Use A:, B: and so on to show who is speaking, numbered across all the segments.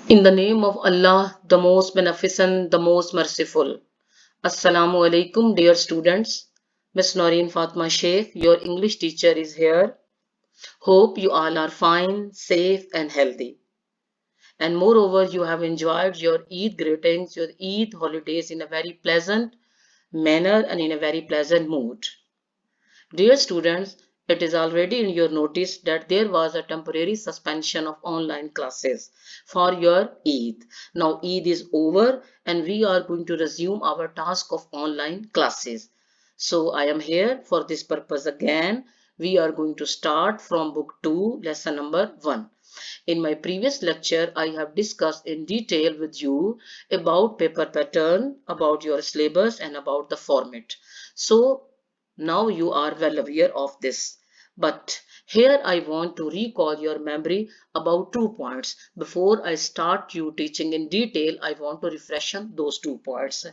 A: In the name of Allah, the most beneficent, the most merciful. Assalamu alaikum, dear students. Miss Noreen Fatma Sheikh, your English teacher, is here. Hope you all are fine, safe, and healthy. And moreover, you have enjoyed your Eid greetings, your Eid holidays in a very pleasant manner and in a very pleasant mood. Dear students, it is already in your notice that there was a temporary suspension of online classes for your Eid. Now Eid is over and we are going to resume our task of online classes. So I am here for this purpose again. We are going to start from book 2, lesson number 1. In my previous lecture, I have discussed in detail with you about paper pattern, about your syllabus and about the format. So now you are well aware of this. But here I want to recall your memory about 2 points. Before I start you teaching in detail, I want to refresh on those 2 points.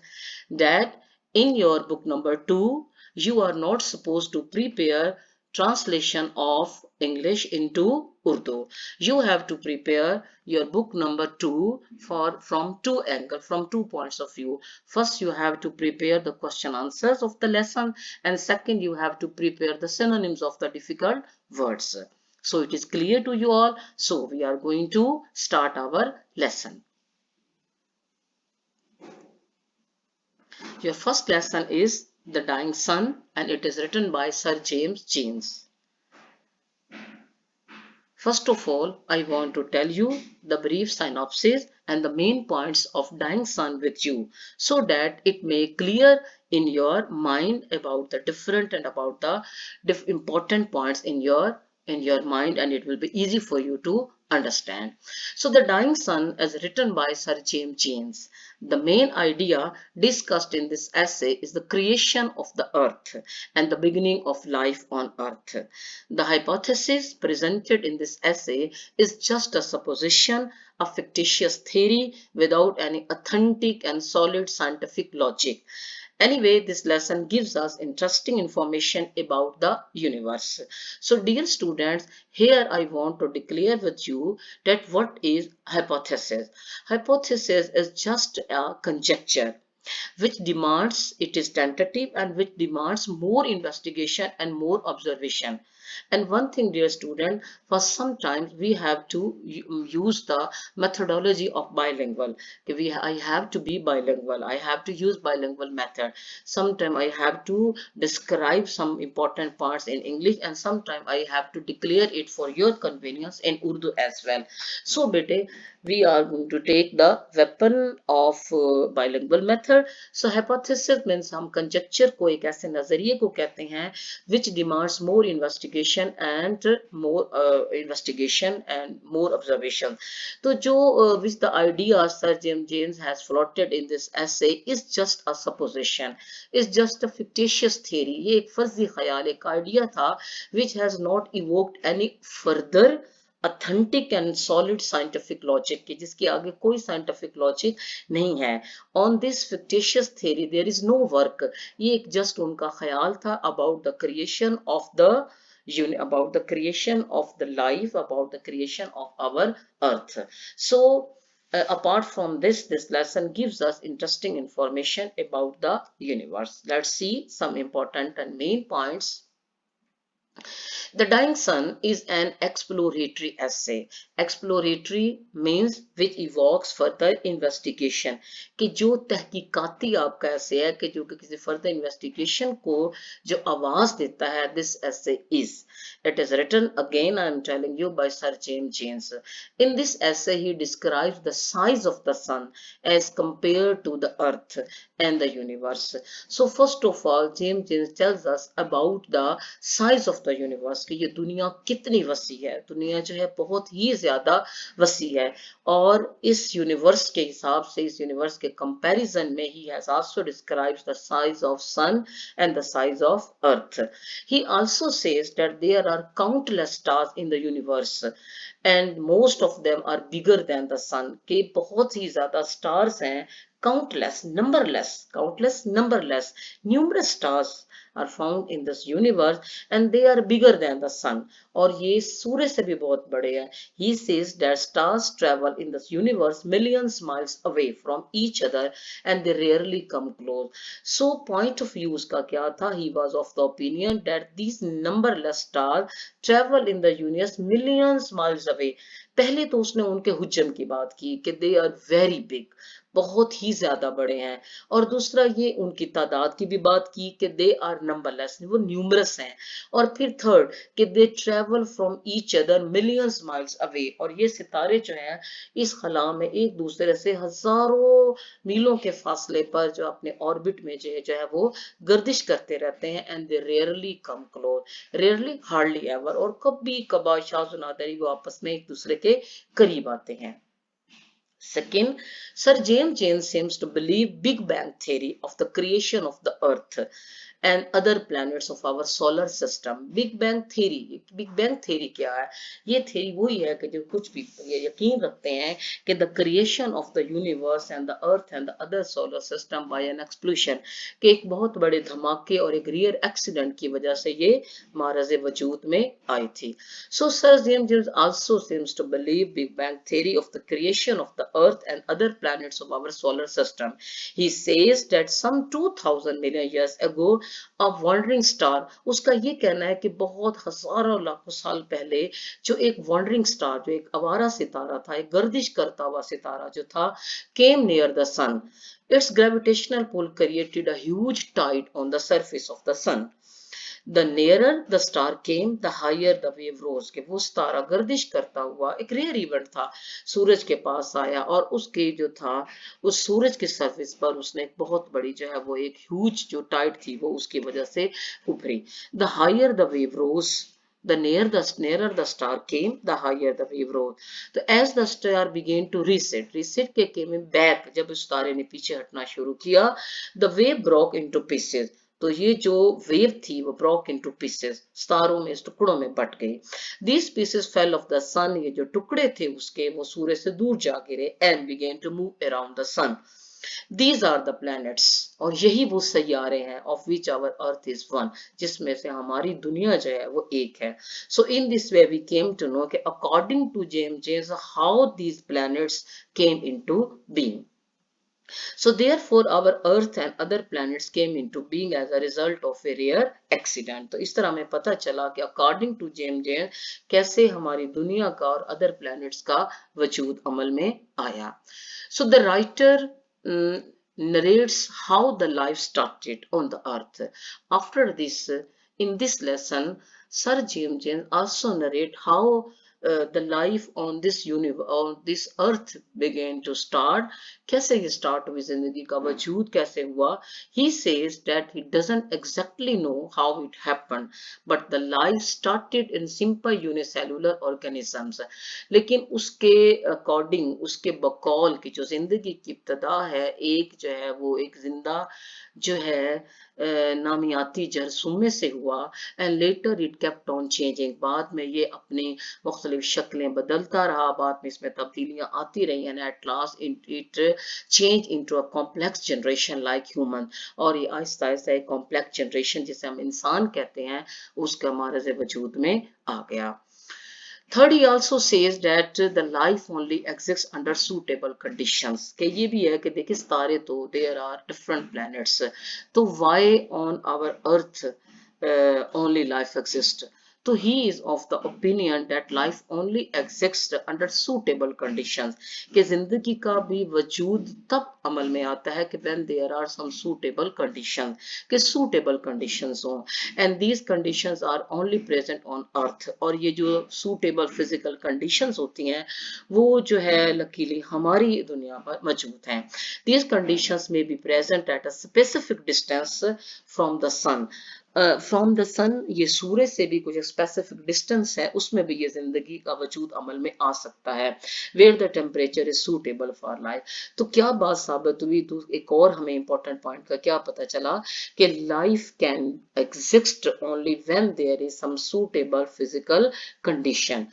A: That in your book number 2, you are not supposed to prepare translation of English into Urdu. You have to prepare your book number 2 for from two angles, from 2 points of view. First, you have to prepare the question answers of the lesson, and second, you have to prepare the synonyms of the difficult words. So it is clear to you all. So we are going to start our lesson. Your first lesson is The Dying Sun, and it is written by Sir James Jeans. First of all, I want to tell you the brief synopsis and the main points of Dying Sun with you so that it may clear in your mind about the different and about the important points in your mind, and it will be easy for you to understand. So The Dying Sun is written by Sir James Jeans. The main idea discussed in this essay is the creation of the earth and the beginning of life on earth. The hypothesis presented in this essay is just a supposition, a fictitious theory without any authentic and solid scientific logic. Anyway, this lesson gives us interesting information about the universe. So, dear students, here I want to declare with you that what is hypothesis? Hypothesis is just a conjecture which demands, it is tentative and which demands more investigation and more observation. And one thing, dear student, for sometimes we have to use the methodology of bilingual. I have to be bilingual. I have to use bilingual method. Sometimes I have to describe some important parts in English, and sometimes I have to declare it for your convenience in Urdu as well. So, bete, we are going to take the weapon of bilingual method. So hypothesis means हम conjecture को एक ऐसे नजरिए को कहते हैं which demands more investigation and more observation. तो जो which the idea Sir James has floated in this essay is just a supposition, is just a fictitious theory. ये एक फर्जी ख्याल, एक idea था which has not evoked any further authentic and solid scientific logic की जिसके आगे कोई scientific logic नहीं है. On this fictitious theory there is no work. ये एक just उनका ख्याल था about the creation of the life, about the creation of our earth. So apart from this lesson gives us interesting information about the universe. Let's see some important and main points. The Dying Sun is an exploratory essay. Exploratory means which evokes further investigation. कि जो तहकीकाती आपका essay है कि जो कि किसी further investigation को जो आवाज देता है, this essay is. It is written again, I am telling you, by Sir James Jeans. In this essay, he describes the size of the sun as compared to the earth and the universe. So first of all, James Jeans tells us about the size of the universe कि ये दुनिया कितनी वसी है. दुनिया जो है बहुत ही ज्यादा वसी है और इस यूनिवर्स के हिसाब से, इस यूनिवर्स के कंपैरिजन में he has also describes the size of sun and the size of earth. He also says that there are countless stars in the universe and most of them are bigger than the sun. कि बहुत ही ज्यादा stars हैं, countless, numberless, numerous stars are found in this universe and they are bigger than the sun. और ये सूर्य से भी बहुत बड़े हैं. He says that stars travel in this universe millions miles away from each other and they rarely come close. So point of view उसका क्या था? He was of the opinion that these numberless stars travel in the universe millions miles away. पहले तो उसने उनके हुज्जम की बात की कि दे आर वेरी बिग, बहुत ही ज्यादा बड़े हैं. और दूसरा ये उनकी तादाद की भी बात की कि दे आर नंबरलेस, वो न्यूमरस हैं. और फिर थर्ड कि they travel from each other millions miles away, और ये सितारे जो हैं इस खला में एक दूसरे से हजारों मीलों के फासले पर जो अपने ऑर्बिट में जो है वो गर्दिश करते रहते हैं. And they rarely come close, rarely hardly ever, और कभी कभार शाज़ नादरी वो आपस में एक दूसरे के करीब आते हैं. Second, Sir James James seems to believe Big Bang theory of the creation of the Earth and other planets of our solar system. Big Bang theory क्या है? ये theory वही है कि जो कुछ भी ये यकीन रखते हैं कि the creation of the universe and the Earth and the other solar system by an explosion, कि एक बहुत बड़े धमाके और एक rare accident की वजह से ये मारज़ वजूद में आई थी. So Sir James James also seems to believe Big Bang theory of the creation of the Earth and other planets of our solar system. He says that some 2000 million years ago a wandering star, उसका ये कहना है कि बहुत हजारों लाखों साल पहले जो एक wandering star, जो एक आवारा सितारा था, एक गर्दिश करता हुआ सितारा जो था, came near the sun. Its gravitational pull created a huge tide on the surface of the sun. The nearer the star came, the higher the wave rose. कि वो सितारा गर्दिश करता हुआ एक रेयर इवेंट था, सूरज के पास आया और उसके जो था उस सूरज के सरफेस पर उसने एक बहुत बड़ी जो है वो एक ह्यूज जो टाइड थी वो उसकी वजह से उभरी. The higher the wave rose, the nearer the star came, the higher the wave rose. तो as the star began to reset के came back, जब उस तारे ने पीछे हटना शुरू किया, the wave broke into pieces. तो ये जो वेव थी वो ब्रोक इनटू पीसेस, सितारों में इस टुकड़ों में बट गई. These pieces fell of the sun, ये जो टुकड़े थे उसके वो सूर्य से दूर जा गिरे. And began to move around the sun. These are the planets, और यही वो सैयारे हैं, of which our earth is one, जिसमें से हमारी दुनिया जो है वो एक है. So in this way we came to know कि according to James how these planets came into being. So therefore our earth and other planets came into being as a result of a rare accident. तो इस तरह हमें पता चला कि according to James कैसे हमारी दुनिया का और other planets का वजूद अमल में आया. So the writer narrates how the life started on the earth. After this, in this lesson, Sir James also narrate how the life on this universe, on this earth began to start. कैसे ये start हुई जिंदगी का वजूद कैसे हुआ? He says that he doesn't exactly know how it happened, but the life started in simple unicellular organisms. लेकिन उसके according, उसके बकौल की जो जिंदगी की इब्तदा है, एक जो है वो एक जिंदा जो है नामियाती जरसूमे से हुआ. And later it kept on changing, बाद में ये अपनी मुख्तलिफ शक्लें बदलता रहा, बाद में इसमें तब्दीलियां आती रही. And at last it change into a complex generation like human, और ये आहिस्ता आहिस्ता एक कॉम्प्लेक्स जनरेशन जिसे हम इंसान कहते हैं उसका मारज़ वजूद में आ गया. Third, he also says that the life only exists under suitable conditions. कि ये भी है कि देखिए तारे तो there are different planets, तो why on our earth only life exists? तो he is of the opinion that life only exists under suitable conditions, कि जिंदगी का भी वजूद तब अमल में आता है कि when there are some suitable conditions, कि suitable conditions हों. And these conditions are only present on earth, और ये जो suitable physical conditions होती हैं वो जो है लकीली हमारी दुनिया पर मौजूद हैं. These conditions may be present at a specific distance from the sun. From the sun, ये सूरज से भी कुछ स्पेसिफिक डिस्टेंस है, उसमें भी ये जिंदगी का वजूद अमल में आ सकता है. Where the temperature is suitable for life. तो क्या बात साबित हुई? तो एक और हमें इंपॉर्टेंट पॉइंट का क्या पता चला कि life can exist only when there is some suitable physical condition.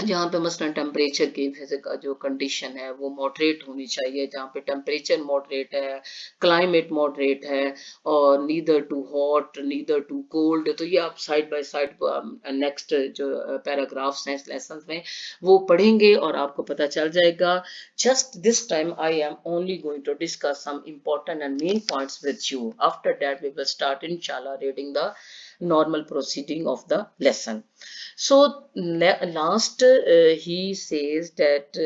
A: जहाँ पे मसलन टेम्परेचर की फिजिकल जो कंडीशन है वो मॉडरेट होनी चाहिए, जहाँ पे टेम्परेचर मॉडरेट है, क्लाइमेट मॉडरेट है, और neither too hot neither too cold. तो ये आप साइड बाय साइड नेक्स्ट जो पैराग्राफ्स हैं इस लेसन में वो पढ़ेंगे और आपको पता चल जाएगा। Just this time I am only going to discuss some important and main points with you. After that we will start इंशाल्लाह reading the normal proceeding of the lesson. So last he says that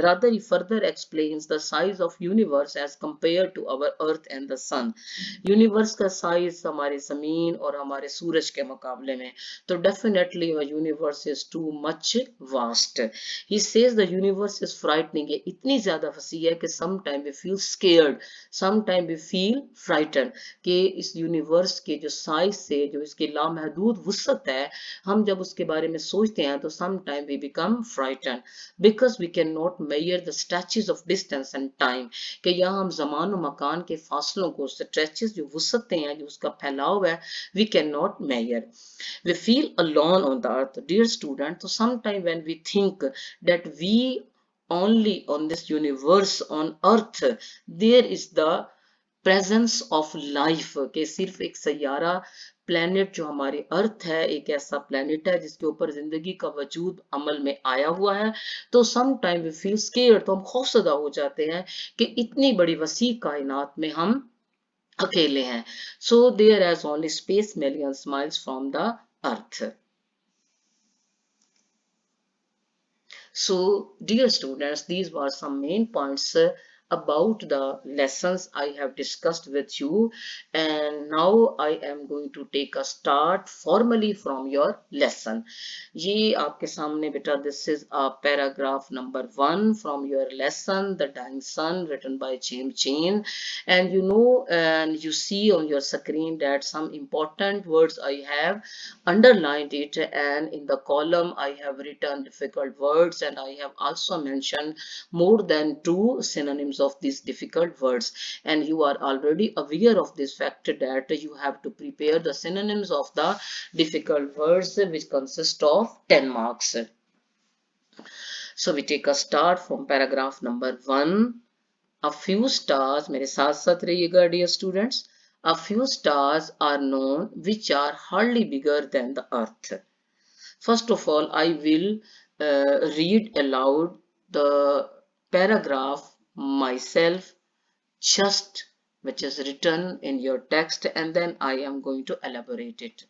A: rather he further explains the size of universe as compared to our earth and the sun. Universe का size हमारे ज़मीन और हमारे सूरज के मुकाबले में, तो definitely our universe is too much vast. He says the universe is frightening. ये इतनी ज़्यादा वसी है कि sometime we feel scared, sometime we feel frightened कि इस यूनिवर्स के जो साइज से जो इसकी लामहदूद वुसअत है, हम जब उसके बारे में सोचते हैं तो sometime we become frightened because we cannot measure the stretches of distance and time, कि यहाँ हम ज़मान और मकान के फासलों को, स्ट्रेचेस जो वुसअतें हैं, जो उसका फैलाव है, we cannot measure. We feel alone on the earth, dear student. So sometime when we think that we only on this universe on earth there is the presence of life, के सिर्फ एक Saiyaara planet जो हमारी अर्थ है एक ऐसा planet है जिसके ऊपर जिंदगी का वजूद अमल में आया हुआ है, तो some time we feel scared, तो हम खौफजदा हो जाते हैं कि इतनी बड़ी वसी कायनात में हम अकेले हैं. So there as only space millions miles from the earth. So, dear students, these were some main points about the lessons I have discussed with you, and now I am going to take a start formally from your lesson. ये आपके सामने बेटा, this is a paragraph number 1 from your lesson, The Dying Sun, written by James Jane. And you know, and you see on your screen that some important words I have underlined it, and in the column I have written difficult words, and I have also mentioned more than 2 synonyms of these difficult words, and you are already aware of this fact that you have to prepare the synonyms of the difficult words which consist of 10 marks. So we take a start from paragraph number 1. A few stars, मेरे साथ साथ रहिएगा dear students. A few stars are known which are hardly bigger than the earth. First of all, I will read aloud the paragraph myself, just which is written in your text, and then I am going to elaborate it.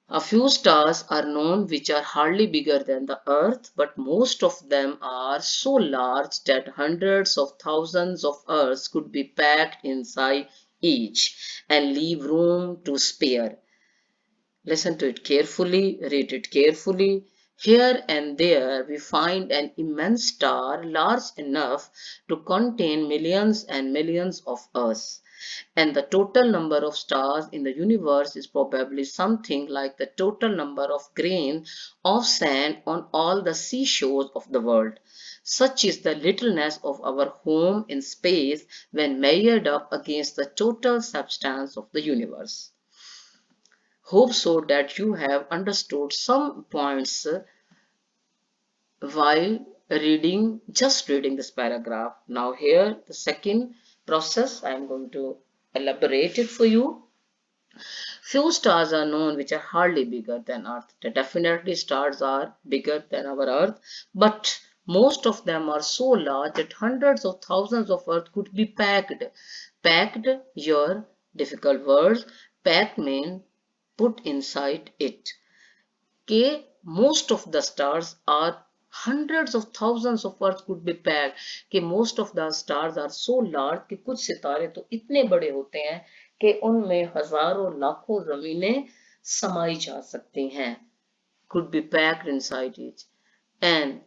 A: A few stars are known which are hardly bigger than the earth, but most of them are so large that hundreds of thousands of earths could be packed inside each and leave room to spare. Listen to it carefully, read it carefully. Here and there we find an immense star large enough to contain millions and millions of us. And the total number of stars in the universe is probably something like the total number of grains of sand on all the seashores of the world. Such is the littleness of our home in space when measured up against the total substance of the universe. Hope so that you have understood some points while just reading this paragraph. Now here the second process, I am going to elaborate it for you. Few stars are known which are hardly bigger than Earth. Definitely stars are bigger than our Earth, but most of them are so large that hundreds of thousands of Earth could be packed. Packed, your difficult words. Packed means put inside it. Okay, most of the stars are hundreds of thousands of earths could be packed, कि most of the stars are so large कि कुछ सितारे तो इतने बड़े होते हैं कि उनमें हजारों लाखों जमीनें समाई जा सकती हैं, could be packed inside each. And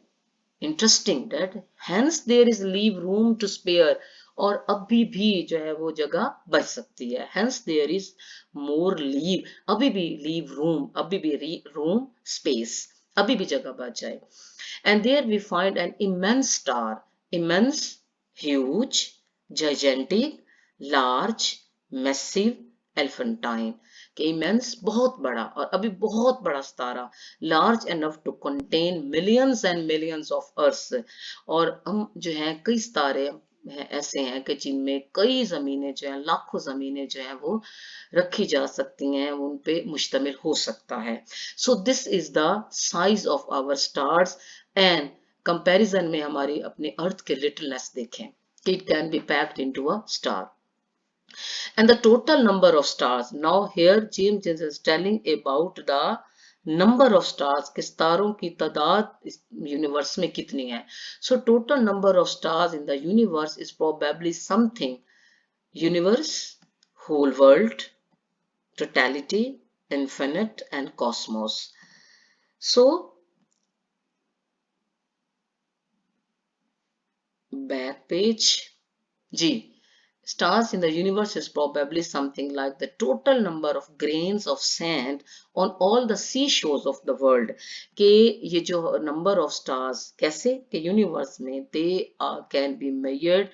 A: interesting that hence there is leave room to spare, और अभी भी जो है वो जगह बच सकती है. Hence there is more leave, अभी भी leave room, अभी भी room space, अभी भी जगह बच जाए. And there we find an immense star, immense, huge, gigantic, large, massive, elephantine, कि इमेंस बहुत बड़ा और अभी बहुत बड़ा सितारा, large enough to contain millions and millions of earth, और हम जो हैं कई सितारे हैं ऐसे हैं कि जिनमें कई जमीनें जो हैं, लाखों जमीनें जो हैं वो रखी जा सकती हैं, उन पे मुश्तमिल हो सकता है। So this is the size of our stars and comparison में हमारी अपने अर्थ के लिटलनेस देखें कि it can be packed into a star and the total number of stars. Now here James is telling about the number of stars कि सितारों की तादाद इस यूनिवर्स में कितनी है. So total number of stars in the universe is probably something universe, whole world, totality, infinite and cosmos. So back page. G. Stars in the universe is probably something like the total number of grains of sand on all the seashores of the world. कि ये जो number of stars कैसे कि universe में they can be measured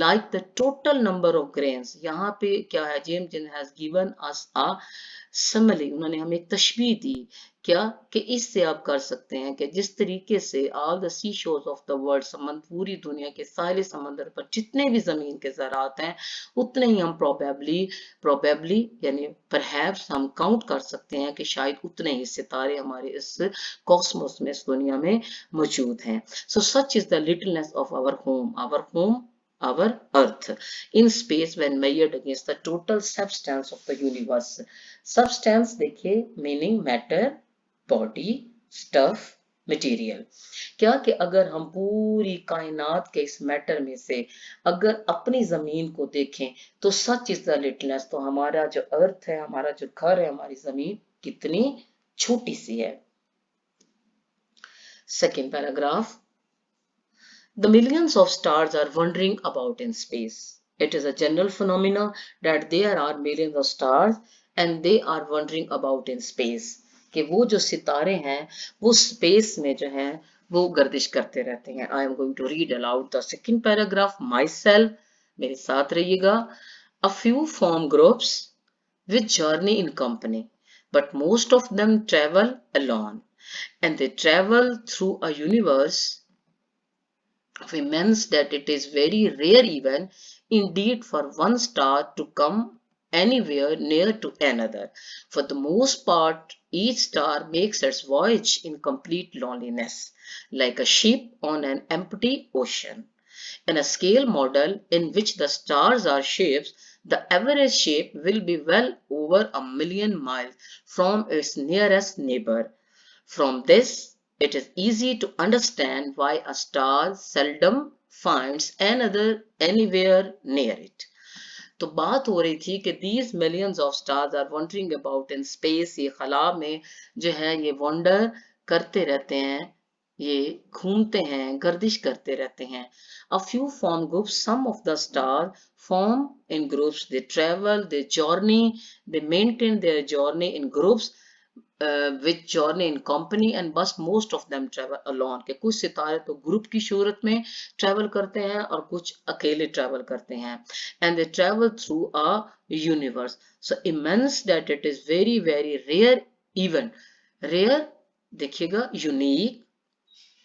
A: like the total number of grains. यहाँ पे क्या है, James has given us a simile, उन्होंने हमें एक तशबीह दी क्या कि इससे आप कर सकते हैं कि जिस तरीके से all the sea shores of the world, पूरी दुनिया के साहिल समंदर पर जितने भी जमीन के ज़रात हैं उतने ही हम प्रोबेबली यानी परहैप्स हम काउंट कर सकते हैं कि शायद उतने ही सितारे हमारे इस कॉस्मोस में, इस दुनिया में मौजूद हैं. So such is the littleness of our home, our earth in space when measured against the total substance of the universe. Substance देखिए meaning matter, body, stuff, material. क्या कि अगर हम पूरी कायनात के इस मैटर में से अगर अपनी जमीन को देखें तो सच इज द लिटलनेस, तो हमारा जो अर्थ है, हमारा जो घर है, हमारी जमीन कितनी छोटी सी है. Second paragraph. The millions of stars are wandering about in space. It is a general phenomenon that there are millions of stars and they are wandering about in space. कि वो जो सितारे हैं वो स्पेस में जो हैं वो गर्दिश करते रहते हैं. I am going to read aloud the second paragraph myself. मेरे साथ रहिएगा. A few form groups which journey in company, but most of them travel alone, and they travel through a universe of immense that it is very rare even indeed for one star to come anywhere near to another. For the most part, each star makes its voyage in complete loneliness, like a ship on an empty ocean. In a scale model in which the stars are ships, the average ship will be well over 1,000,000 miles from its nearest neighbor. From this, it is easy to understand why a star seldom finds another anywhere near it. तो बात हो रही थी कि these millions of stars are wandering about in space. ये खला में जो है ये wander करते रहते हैं, ये घूमते हैं, गर्दिश करते रहते हैं. A few form groups. Some of the stars form in groups. They travel, they journey, they maintain their journey in groups. With journey in company and bus most of them travel alone. के कुछ सितारे तो group की शूरत में travel करते हैं और कुछ अकेले ट्रैवल करते हैं. And they travel through a universe so immense that it is very very rare even. Rare देखिएगा, unique,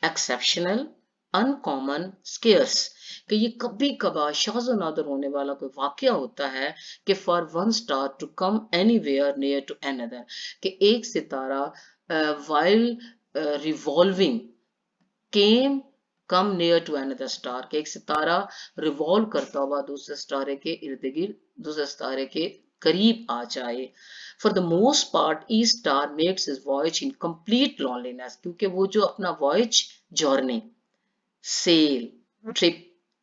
A: exceptional, अनकॉमन, स्केर्स, कि ये कभी कभार शाज़ो नादर होने वाला कोई वाकया होता है कि for one star to come anywhere near to another, कि एक सितारा while revolving came come near to another star, कि एक सितारा रिवॉल्व करता हुआ दूसरे सितारे के इर्द गिर्द, दूसरे सितारे के करीब आ जाए. For the most part each star makes his voyage in complete loneliness, क्योंकि वो जो अपना voyage, journey, sail, trip,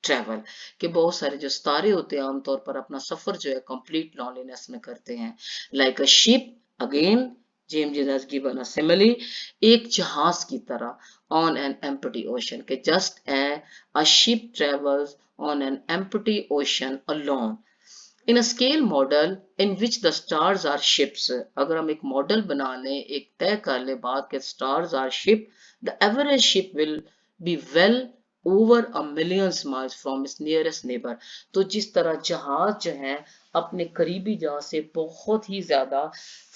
A: travel, के बहुत सारे जो सितारे होते हैं आमतौर पर अपना सफर जो है कंप्लीट लॉनलीनेस में करते हैं. Like a ship, again James has given a simile, एक जहाज की तरह ऑन एन एम्प्टी ओशन, के just a ship travels on an empty ocean alone. In a scale model in which the stars are ships, अगर हम एक model बना लें, एक तय कर ले बात के stars are ship, the average ship will be well over 1,000,000 miles from its nearest neighbor. तो जिस तरह जहाज जो है अपने करीबी जहां से बहुत ही ज्यादा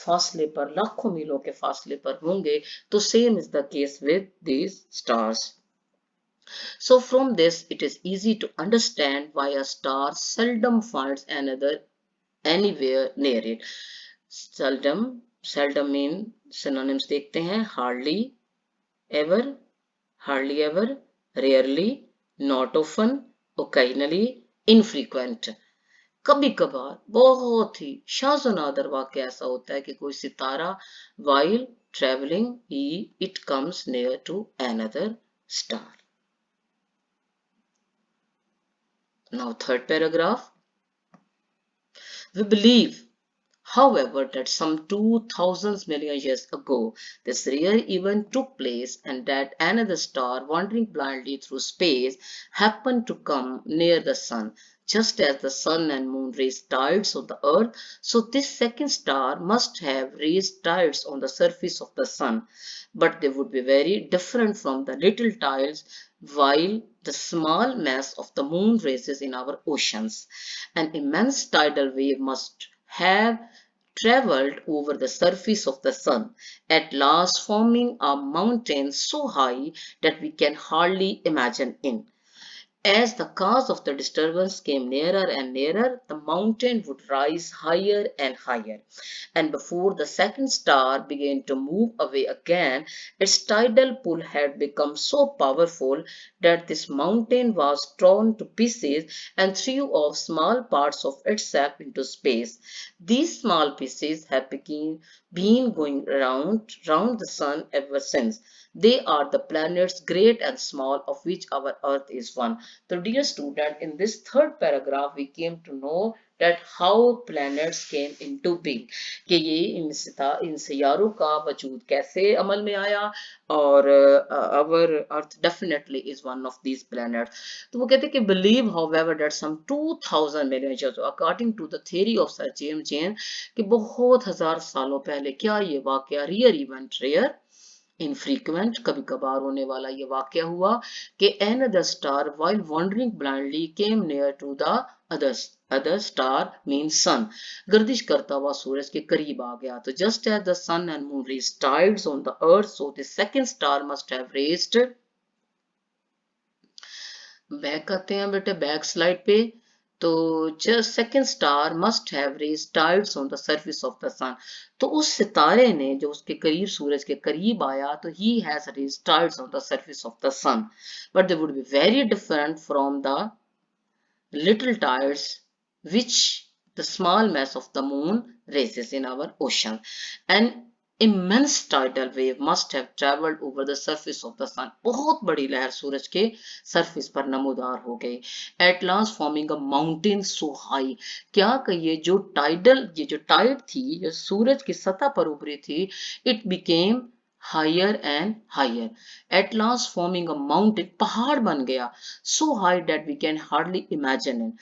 A: फासले पर, लाखों मीलों के फासले पर होंगे, तो same is the case with these stars. So from this, it is easy to understand why a star seldom finds another anywhere near it. Seldom mean synonyms देखते हैं, ever, hardly ever, rarely, not often, occasionally, infrequent. कभी कभार बहुत ही शाज़-ओ-नादर वाक़या ऐसा होता है कि कोई सितारा while traveling it comes near to another star. Now third paragraph. We believe, however, that some 2000 million years ago, this rare event took place and that another star wandering blindly through space happened to come near the sun. Just as the sun and moon raised tides on the earth, so this second star must have raised tides on the surface of the sun. But they would be very different from the little tides while the small mass of the moon raises in our oceans. An immense tidal wave must have traveled over the surface of the sun, at last forming a mountain so high that we can hardly imagine it. As the cause of the disturbance came nearer and nearer, the mountain would rise higher and higher. And before the second star began to move away again, its tidal pull had become so powerful that this mountain was torn to pieces and threw off small parts of itself into space. These small pieces have been going round the sun ever since. They are the planets, great and small, of which our Earth is one. So, dear student, in this third paragraph, we came to know that how planets came into being. कि ये इन सियारों का वजूद कैसे अमल में आया, और our Earth definitely is one of these planets. तो वो कहते हैं कि believe, however, that some 2000 million years, according to the theory of Sir James Jane, कि बहुत हजार सालों पहले क्या ये वाकया रियर इवेंट, रेयर infrequent, कभी कभार होने वाला ये वाकया हुआ कि another star while wandering blindly came near to the other star means sun, गर्दिश करता हुआ सूरज के करीब आ गया. तो just as the sun and moon raised tides on the earth, so the second star must have raised, back करते हैं बेटे back slide पे. तो just second star must have raised tides on the surface of the sun. तो उस सितारे ने जो उसके करीब, सूरज के करीब आया, तो he has raised tides on the surface of the sun. But they would be very different from the little tides which the small mass of the moon raises in our ocean. And immense tidal wave must have traveled over the surface of the sun. बहुत बड़ी लहर सूरज के surface पर नमूदार हो गई. At last forming a mountain so high. क्या कहिए, ये जो टाइड थी, जो सूरज की सतह पर उभरी थी, it became higher and higher. At last forming a mountain, पहाड़ बन गया, so high that we can hardly imagine it.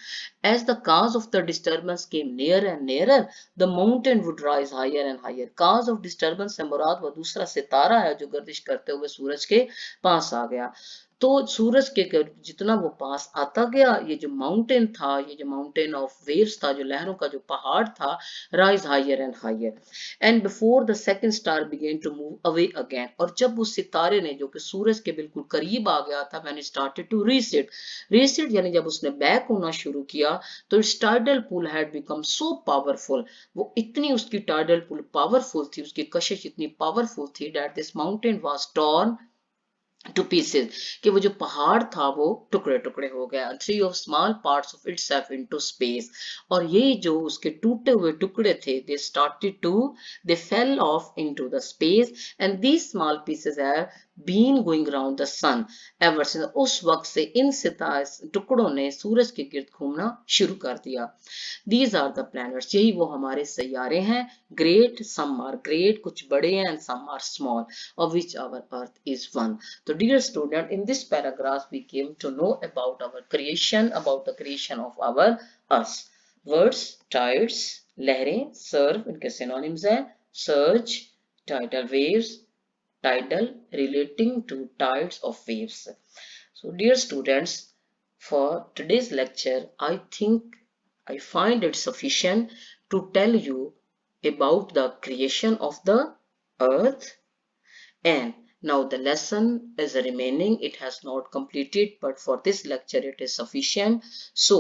A: As the cause of the disturbance came nearer and nearer, the mountain would rise higher and higher. Cause of disturbance से मुराद वो दूसरा सितारा है जो गर्दिश करते हुए सूरज के पास आ गया. तो सूरज के जितना वो पास आता गया, ये जो माउंटेन था, ये जो माउंटेन ऑफ वेव्स था, जो लहरों का जो पहाड़ था, rise higher and higher. And before the second star begin to move away again, और जब उस सितारे ने जो कि सूरज के बिल्कुल करीब आ गया था, मैंने स्टार्टेड टू रीसेट यानी जब उसने बैक होना शुरू किया, तो it's tidal pull had become so powerful. वो इतनी उसकी टाइडल पुल पावरफुल थी, उसकी कशिश इतनी पावरफुल थी, that this mountain was torn two pieces, कि वो जो पहाड़ था वो टुकड़े टुकड़े हो गया. Threw off small parts of itself into space, और ये जो उसके टूटे हुए टुकड़े थे, they fell off into the space, and these small pieces have been going around the sun ever since. उस वक्त से इन टुकड़ों ने सूरज के गिर्द घूमना शुरू कर दिया. These are the planets, यही वो हमारे सैयारे हैं. Great, some are great, कुछ बड़े हैं, and some are small, of which our earth is one. So dear student, in this paragraph we came to know about our creation, about the creation of our earth. Words, tides, लहरें, surf, इनके synonyms हैं, surge, tidal waves, tidal, relating to tides of waves. So dear students, for today's lecture, I think I find it sufficient to tell you about the creation of the earth. And now the lesson is remaining. It has not completed, but for this lecture it is sufficient. So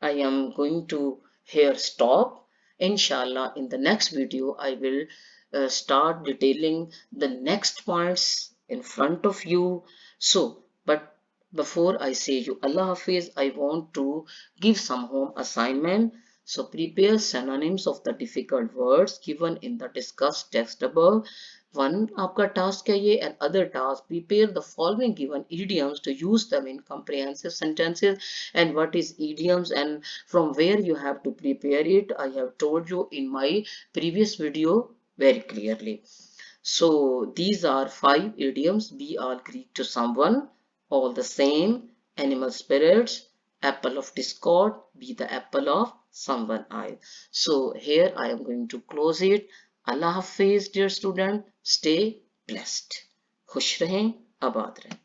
A: I am going to here stop. Inshallah, in the next video I will start detailing the next points in front of you. So, but before I say you Allah Hafiz, I want to give some home assignment. So prepare synonyms of the difficult words given in the discussed text above. One आपका task है ये, and other task, prepare the following given idioms to use them in comprehensive sentences. And what is idioms and from where you have to prepare it, I have told you in my previous video very clearly. So these are 5 idioms. Be all Greek to someone, all the same, animal spirits, apple of discord, be the apple of someone eye. So here I am going to close it. Allah Hafiz, dear student. Stay blessed. खुश रहें, आबाद रहें.